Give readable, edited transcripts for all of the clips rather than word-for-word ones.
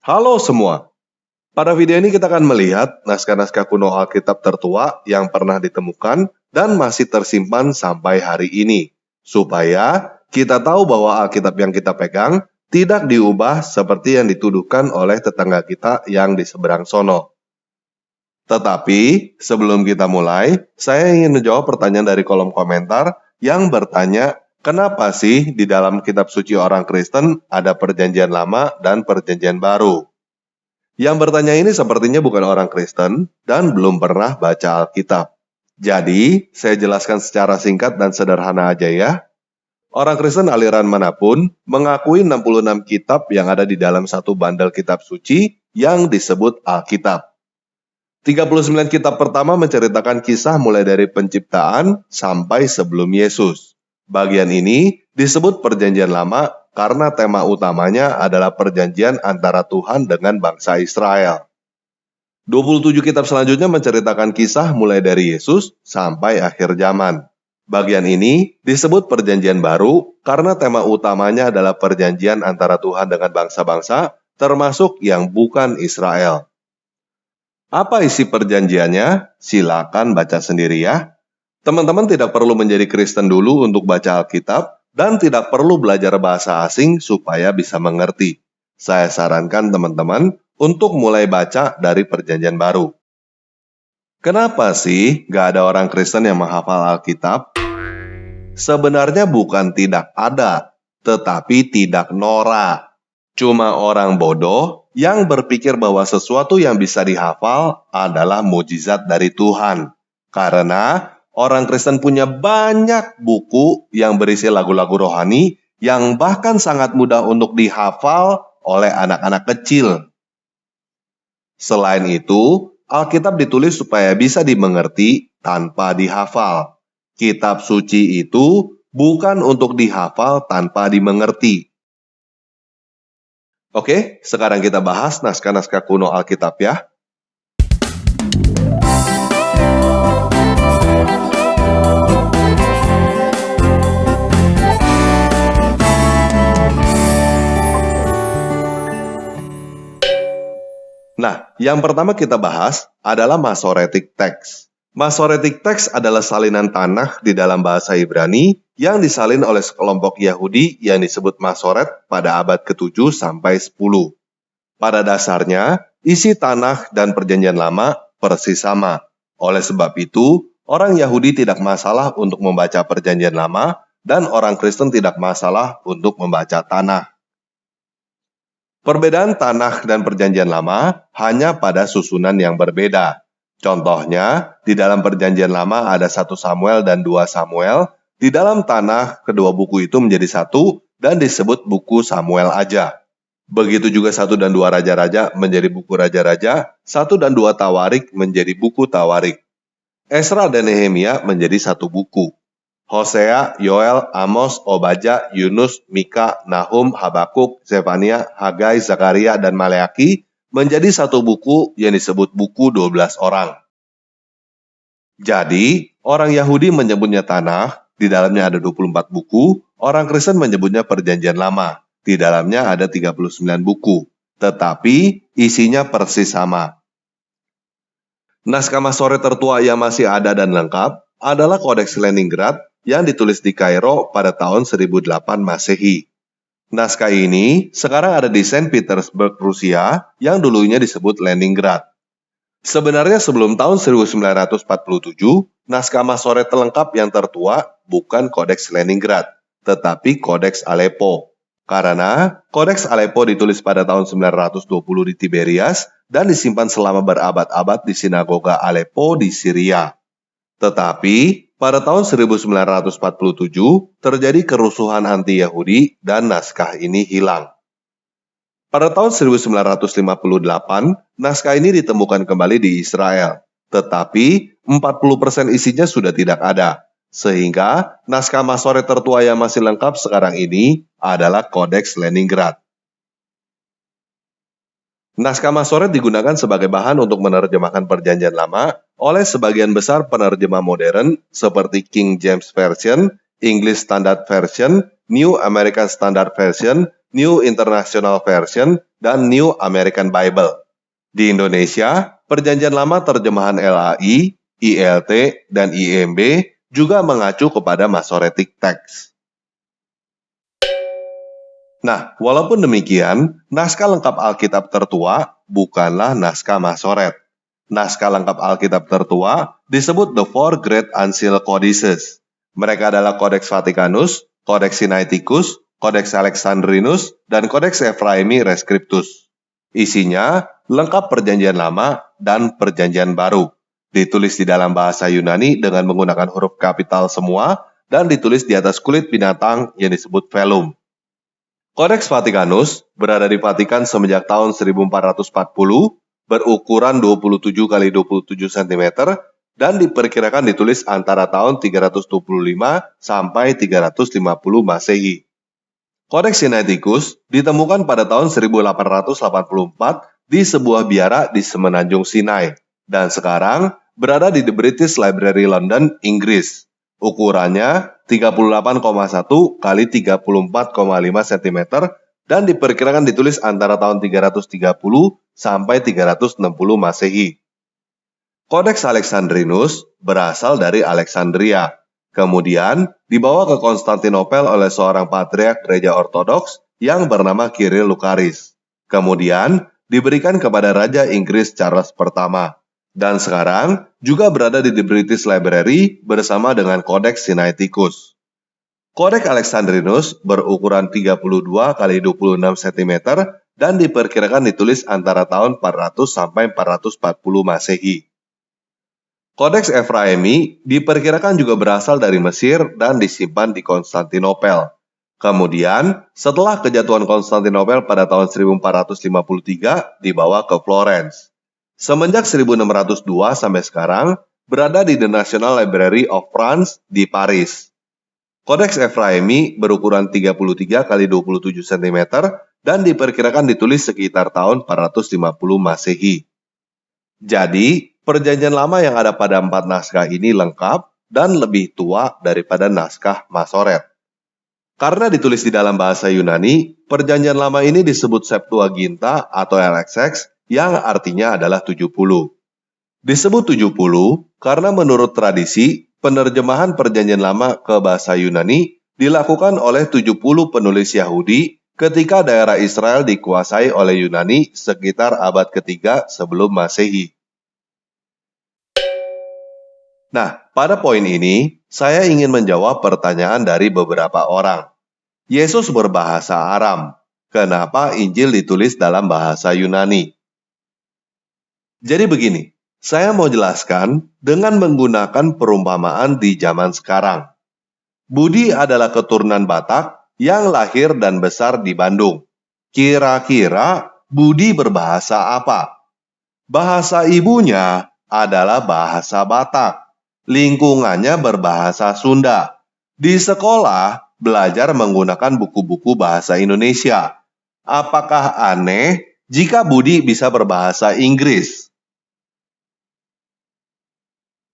Halo semua, pada video ini kita akan melihat naskah-naskah kuno Alkitab tertua yang pernah ditemukan dan masih tersimpan sampai hari ini, supaya kita tahu bahwa Alkitab yang kita pegang tidak diubah seperti yang dituduhkan oleh tetangga kita yang di seberang sono. Tetapi sebelum kita mulai, saya ingin menjawab pertanyaan dari kolom komentar yang bertanya, kenapa sih di dalam kitab suci orang Kristen ada perjanjian lama dan perjanjian baru? Yang bertanya ini sepertinya bukan orang Kristen dan belum pernah baca Alkitab. Jadi, saya jelaskan secara singkat dan sederhana aja ya. Orang Kristen aliran manapun mengakui 66 kitab yang ada di dalam satu bandel kitab suci yang disebut Alkitab. 39 kitab pertama menceritakan kisah mulai dari penciptaan sampai sebelum Yesus. Bagian ini disebut perjanjian lama karena tema utamanya adalah perjanjian antara Tuhan dengan bangsa Israel. 27 kitab selanjutnya menceritakan kisah mulai dari Yesus sampai akhir zaman. Bagian ini disebut perjanjian baru karena tema utamanya adalah perjanjian antara Tuhan dengan bangsa-bangsa, termasuk yang bukan Israel. Apa isi perjanjiannya? Silakan baca sendiri ya. Teman-teman tidak perlu menjadi Kristen dulu untuk baca Alkitab dan tidak perlu belajar bahasa asing supaya bisa mengerti. Saya sarankan teman-teman untuk mulai baca dari perjanjian baru. Kenapa sih gak ada orang Kristen yang menghafal Alkitab? Sebenarnya bukan tidak ada, tetapi tidak norak. Cuma orang bodoh yang berpikir bahwa sesuatu yang bisa dihafal adalah mujizat dari Tuhan. Karena orang Kristen punya banyak buku yang berisi lagu-lagu rohani yang bahkan sangat mudah untuk dihafal oleh anak-anak kecil. Selain itu, Alkitab ditulis supaya bisa dimengerti tanpa dihafal. Kitab suci itu bukan untuk dihafal tanpa dimengerti. Oke, sekarang kita bahas naskah-naskah kuno Alkitab ya. Nah, yang pertama kita bahas adalah Masoretic Text. Masoretic Text adalah salinan tanakh di dalam bahasa Ibrani yang disalin oleh sekelompok Yahudi yang disebut Masoret pada abad ke-7 sampai 10. Pada dasarnya, isi tanakh dan perjanjian lama persis sama. Oleh sebab itu, orang Yahudi tidak masalah untuk membaca perjanjian lama dan orang Kristen tidak masalah untuk membaca tanakh. Perbedaan tanakh dan perjanjian lama hanya pada susunan yang berbeda. Contohnya, di dalam perjanjian lama ada 1 Samuel dan 2 Samuel. Di dalam tanakh, kedua buku itu menjadi satu dan disebut buku Samuel aja. Begitu juga 1 dan 2 Raja-Raja menjadi buku Raja-Raja, 1 dan 2 Tawarik menjadi buku Tawarik. Esra dan Nehemia menjadi satu buku. Hosea, Yoel, Amos, Obadja, Yunus, Mika, Nahum, Habakuk, Zefania, Hagai, Zakaria, dan Maleaki menjadi satu buku yang disebut buku 12 orang. Jadi, orang Yahudi menyebutnya Tanakh, di dalamnya ada 24 buku, orang Kristen menyebutnya Perjanjian Lama, di dalamnya ada 39 buku, tetapi isinya persis sama. Naskah Masoret tertua yang masih ada dan lengkap adalah Kodeks Leningrad yang ditulis di Kairo pada tahun 1008 Masehi. Naskah ini sekarang ada di Saint Petersburg, Rusia, yang dulunya disebut Leningrad. Sebenarnya sebelum tahun 1947, naskah Masoret terlengkap yang tertua bukan Kodeks Leningrad, tetapi Kodeks Aleppo. Karena Kodeks Aleppo ditulis pada tahun 920 di Tiberias dan disimpan selama berabad-abad di sinagoga Aleppo di Syria. Tetapi pada tahun 1947 terjadi kerusuhan anti-Yahudi dan naskah ini hilang. Pada tahun 1958, naskah ini ditemukan kembali di Israel, tetapi 40% isinya sudah tidak ada, sehingga naskah Masoret tertua yang masih lengkap sekarang ini adalah Kodeks Leningrad. Naskah Masoret digunakan sebagai bahan untuk menerjemahkan perjanjian lama oleh sebagian besar penerjemah modern seperti King James Version, English Standard Version, New American Standard Version, New International Version, dan New American Bible. Di Indonesia, Perjanjian Lama terjemahan LAI, ILT, dan IMB juga mengacu kepada Masoretic Text. Nah, walaupun demikian, naskah lengkap Alkitab tertua bukanlah naskah Masoret. Naskah lengkap Alkitab tertua disebut The Four Great Uncial Codices. Mereka adalah Codex Vaticanus, Codex Sinaiticus, Codex Alexandrinus, dan Codex Ephraemi Rescriptus. Isinya lengkap Perjanjian Lama dan Perjanjian Baru. Ditulis di dalam bahasa Yunani dengan menggunakan huruf kapital semua dan ditulis di atas kulit binatang yang disebut velum. Codex Vaticanus berada di Vatikan semenjak tahun 1440, berukuran 27 x 27 cm, dan diperkirakan ditulis antara tahun 325 sampai 350 Masehi. Codex Sinaiticus ditemukan pada tahun 1884 di sebuah biara di Semenanjung Sinai, dan sekarang berada di The British Library London, Inggris. Ukurannya 38,1 kali 34,5 cm dan diperkirakan ditulis antara tahun 330 sampai 360 Masehi. Codex Alexandrinus berasal dari Alexandria, kemudian dibawa ke Konstantinopel oleh seorang patriark gereja ortodoks yang bernama Kirill Lukaris. Kemudian diberikan kepada Raja Inggris Charles pertama. Dan sekarang juga berada di The British Library bersama dengan Codex Sinaiticus. Codex Alexandrinus berukuran 32 x 26 cm dan diperkirakan ditulis antara tahun 400 sampai 440 Masehi. Codex Ephraemi diperkirakan juga berasal dari Mesir dan disimpan di Konstantinopel. Kemudian, setelah kejatuhan Konstantinopel pada tahun 1453, dibawa ke Florence. Semenjak 1602 sampai sekarang, berada di The National Library of France di Paris. Codex Ephraemi berukuran 33 x 27 cm dan diperkirakan ditulis sekitar tahun 450 Masehi. Jadi, Perjanjian Lama yang ada pada 4 naskah ini lengkap dan lebih tua daripada naskah Masoret. Karena ditulis di dalam bahasa Yunani, Perjanjian Lama ini disebut Septuaginta atau LXX, yang artinya adalah 70. Disebut 70 karena menurut tradisi, penerjemahan Perjanjian Lama ke bahasa Yunani dilakukan oleh 70 penulis Yahudi ketika daerah Israel dikuasai oleh Yunani sekitar abad ketiga sebelum Masehi. Nah, pada poin ini, saya ingin menjawab pertanyaan dari beberapa orang. Yesus berbahasa Aram. Kenapa Injil ditulis dalam bahasa Yunani? Jadi begini, saya mau jelaskan dengan menggunakan perumpamaan di zaman sekarang. Budi adalah keturunan Batak yang lahir dan besar di Bandung. Kira-kira Budi berbahasa apa? Bahasa ibunya adalah bahasa Batak. Lingkungannya berbahasa Sunda. Di sekolah, belajar menggunakan buku-buku bahasa Indonesia. Apakah aneh jika Budi bisa berbahasa Inggris?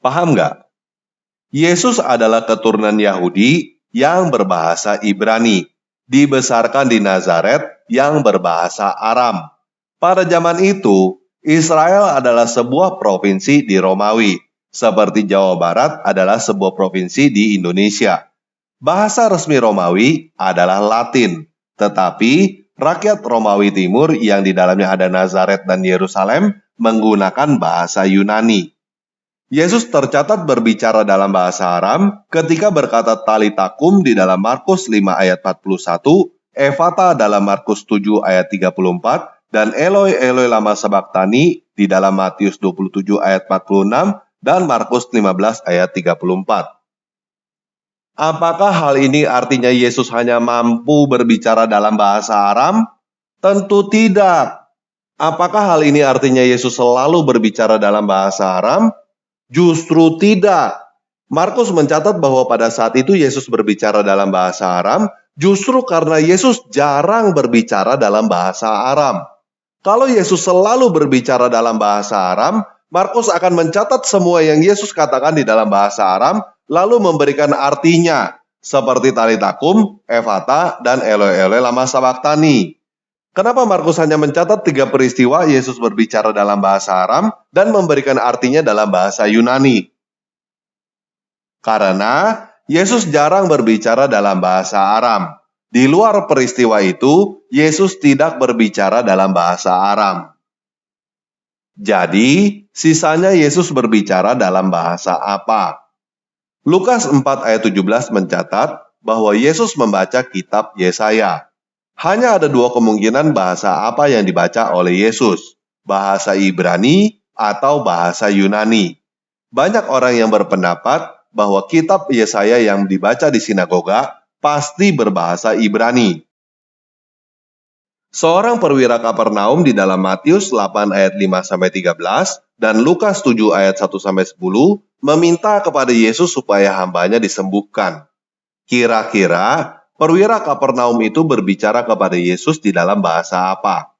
Paham nggak? Yesus adalah keturunan Yahudi yang berbahasa Ibrani, dibesarkan di Nazaret yang berbahasa Aram. Pada zaman itu, Israel adalah sebuah provinsi di Romawi, seperti Jawa Barat adalah sebuah provinsi di Indonesia. Bahasa resmi Romawi adalah Latin, tetapi rakyat Romawi Timur yang di dalamnya ada Nazaret dan Yerusalem menggunakan bahasa Yunani. Yesus tercatat berbicara dalam bahasa Aram ketika berkata talitakum di dalam Markus 5 ayat 41, Ephata dalam Markus 7 ayat 34, dan Eloi Eloi lama sabachthani di dalam Matius 27 ayat 46, dan Markus 15 ayat 34. Apakah hal ini artinya Yesus hanya mampu berbicara dalam bahasa Aram? Tentu tidak. Apakah hal ini artinya Yesus selalu berbicara dalam bahasa Aram? Justru tidak. Markus mencatat bahwa pada saat itu Yesus berbicara dalam bahasa Aram, justru karena Yesus jarang berbicara dalam bahasa Aram. Kalau Yesus selalu berbicara dalam bahasa Aram, Markus akan mencatat semua yang Yesus katakan di dalam bahasa Aram, lalu memberikan artinya, seperti talitakum, Ephata, dan Eloi Eloi lama sabachthani. Kenapa Markus hanya mencatat 3 peristiwa Yesus berbicara dalam bahasa Aram dan memberikan artinya dalam bahasa Yunani? Karena Yesus jarang berbicara dalam bahasa Aram. Di luar peristiwa itu, Yesus tidak berbicara dalam bahasa Aram. Jadi, sisanya Yesus berbicara dalam bahasa apa? Lukas 4 ayat 17 mencatat bahwa Yesus membaca kitab Yesaya. Hanya ada 2 kemungkinan bahasa apa yang dibaca oleh Yesus, bahasa Ibrani atau bahasa Yunani. Banyak orang yang berpendapat bahwa kitab Yesaya yang dibaca di sinagoga pasti berbahasa Ibrani. Seorang perwira Kapernaum di dalam Matius 8 ayat 5-13 dan Lukas 7 ayat 1-10 meminta kepada Yesus supaya hambanya disembuhkan. Kira-kira perwira Kapernaum itu berbicara kepada Yesus di dalam bahasa apa?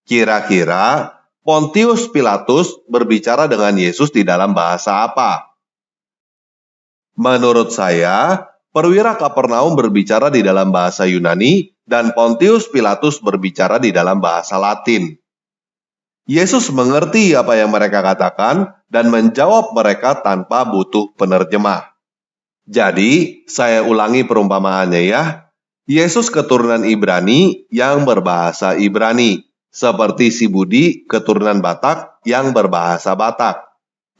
Kira-kira Pontius Pilatus berbicara dengan Yesus di dalam bahasa apa? Menurut saya, perwira Kapernaum berbicara di dalam bahasa Yunani dan Pontius Pilatus berbicara di dalam bahasa Latin. Yesus mengerti apa yang mereka katakan dan menjawab mereka tanpa butuh penerjemah. Jadi, saya ulangi perumpamaannya ya. Yesus keturunan Ibrani yang berbahasa Ibrani, seperti si Budi keturunan Batak yang berbahasa Batak.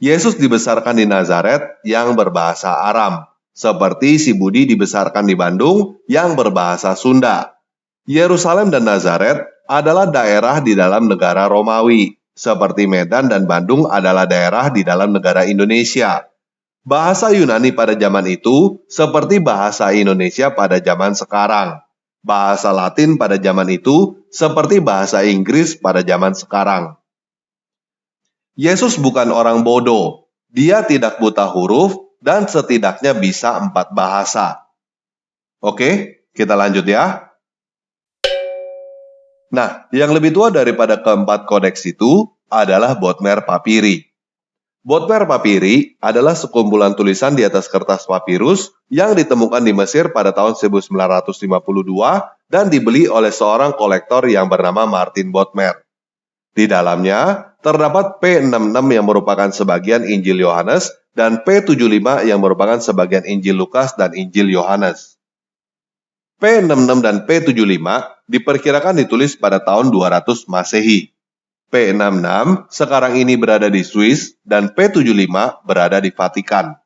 Yesus dibesarkan di Nazaret yang berbahasa Aram, seperti si Budi dibesarkan di Bandung yang berbahasa Sunda. Yerusalem dan Nazaret adalah daerah di dalam negara Romawi, seperti Medan dan Bandung adalah daerah di dalam negara Indonesia. Bahasa Yunani pada zaman itu seperti bahasa Indonesia pada zaman sekarang. Bahasa Latin pada zaman itu seperti bahasa Inggris pada zaman sekarang. Yesus bukan orang bodoh. Dia tidak buta huruf dan setidaknya bisa 4 bahasa. Oke, kita lanjut ya. Nah, yang lebih tua daripada keempat kodeks itu adalah Bodmer Papiri. Bodmer Papiri adalah sekumpulan tulisan di atas kertas papirus yang ditemukan di Mesir pada tahun 1952 dan dibeli oleh seorang kolektor yang bernama Martin Bodmer. Di dalamnya terdapat P66 yang merupakan sebagian Injil Yohanes dan P75 yang merupakan sebagian Injil Lukas dan Injil Yohanes. P66 dan P75 diperkirakan ditulis pada tahun 200 Masehi. P66 sekarang ini berada di Swiss dan P75 berada di Vatikan.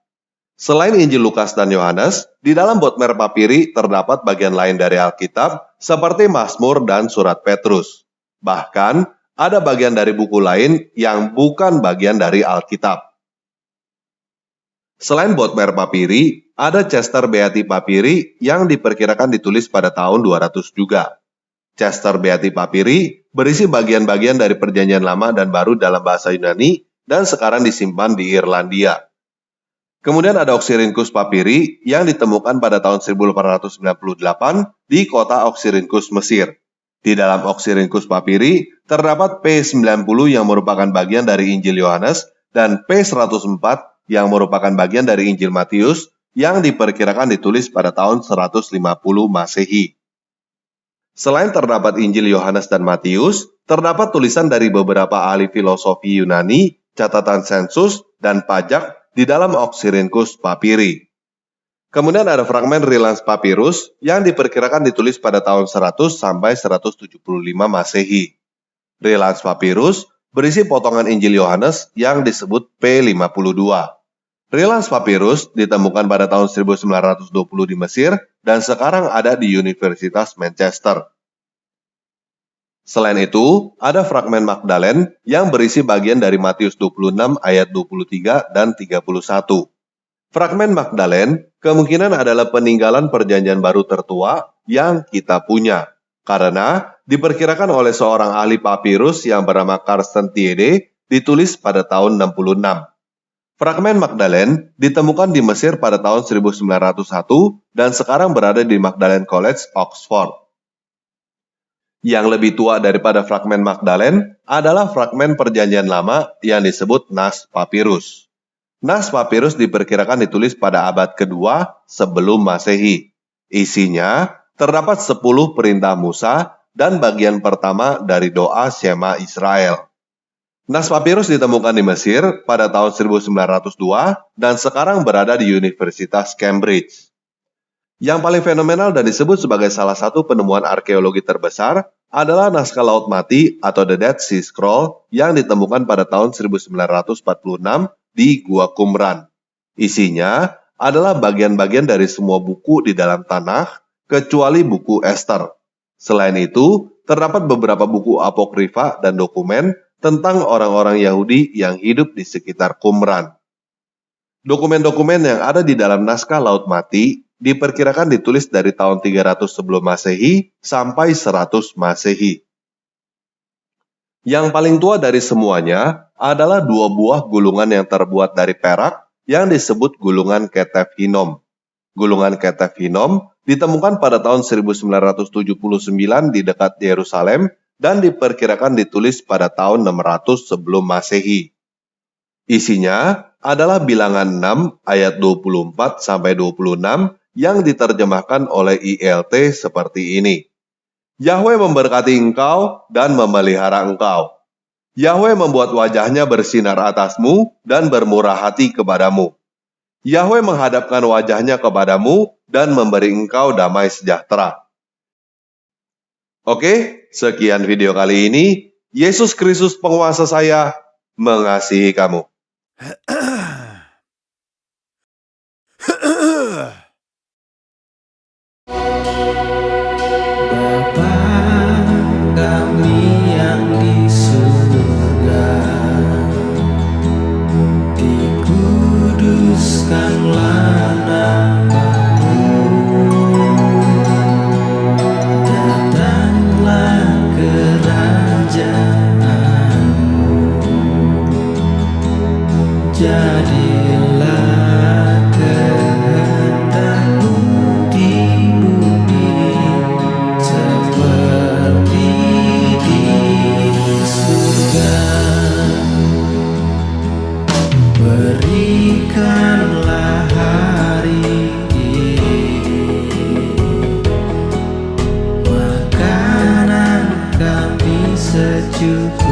Selain Injil Lukas dan Yohanes, di dalam Bodmer Papiri terdapat bagian lain dari Alkitab seperti Mazmur dan Surat Petrus. Bahkan, ada bagian dari buku lain yang bukan bagian dari Alkitab. Selain Bodmer Papiri, ada Chester Beatty Papiri yang diperkirakan ditulis pada tahun 200 juga. Chester Beatty Papiri berisi bagian-bagian dari Perjanjian Lama dan Baru dalam bahasa Yunani dan sekarang disimpan di Irlandia. Kemudian ada Oxyrhynchus Papiri yang ditemukan pada tahun 1898 di kota Oxyrhynchus, Mesir. Di dalam Oxyrhynchus Papiri terdapat P90 yang merupakan bagian dari Injil Yohanes dan P104 yang merupakan bagian dari Injil Matius yang diperkirakan ditulis pada tahun 150 Masehi. Selain terdapat Injil Yohanes dan Matius, terdapat tulisan dari beberapa ahli filosofi Yunani, catatan sensus, dan pajak di dalam Oxyrhynchus Papiri. Kemudian ada fragmen Relans Papyrus yang diperkirakan ditulis pada tahun 100 sampai 175 Masehi. Relans Papyrus berisi potongan Injil Yohanes yang disebut P52. Relans Papyrus ditemukan pada tahun 1920 di Mesir dan sekarang ada di Universitas Manchester. Selain itu, ada fragmen Magdalene yang berisi bagian dari Matius 26 ayat 23 dan 31. Fragmen Magdalene kemungkinan adalah peninggalan Perjanjian Baru tertua yang kita punya, karena diperkirakan oleh seorang ahli papirus yang bernama Carsten Tiede ditulis pada tahun 66. Fragmen Magdalene ditemukan di Mesir pada tahun 1901 dan sekarang berada di Magdalene College, Oxford. Yang lebih tua daripada fragmen Magdalene adalah fragmen Perjanjian Lama yang disebut Nas Papyrus. Nas Papyrus diperkirakan ditulis pada abad kedua sebelum Masehi. Isinya terdapat 10 perintah Musa dan bagian pertama dari doa Shema Israel. Nas papirus ditemukan di Mesir pada tahun 1902 dan sekarang berada di Universitas Cambridge. Yang paling fenomenal dan disebut sebagai salah satu penemuan arkeologi terbesar adalah naskah Laut Mati atau The Dead Sea Scroll yang ditemukan pada tahun 1946 di Gua Qumran. Isinya adalah bagian-bagian dari semua buku di dalam tanah, kecuali buku Esther. Selain itu, terdapat beberapa buku apokrifa dan dokumen tentang orang-orang Yahudi yang hidup di sekitar Qumran. Dokumen-dokumen yang ada di dalam naskah Laut Mati diperkirakan ditulis dari tahun 300 sebelum Masehi sampai 100 Masehi. Yang paling tua dari semuanya adalah 2 buah gulungan yang terbuat dari perak yang disebut gulungan Ketef Hinnom. Gulungan Ketef Hinnom ditemukan pada tahun 1979 di dekat Yerusalem dan diperkirakan ditulis pada tahun 600 sebelum Masehi. Isinya adalah bilangan 6 ayat 24 sampai 26 yang diterjemahkan oleh ILT seperti ini. Yahweh memberkati engkau dan memelihara engkau. Yahweh membuat wajahnya bersinar atasmu dan bermurah hati kepadamu. Yahweh menghadapkan wajahnya kepadamu dan memberi engkau damai sejahtera. Oke, sekian video kali ini. Yesus Kristus penguasa saya mengasihi kamu. Bapa kami yang di surga, dikuduskanlah nama-Mu, datanglah kerajaan-Mu, jadilah kehendak-Mu di bumi seperti di surga. Berikanlah hari ini makanan kami secukupnya,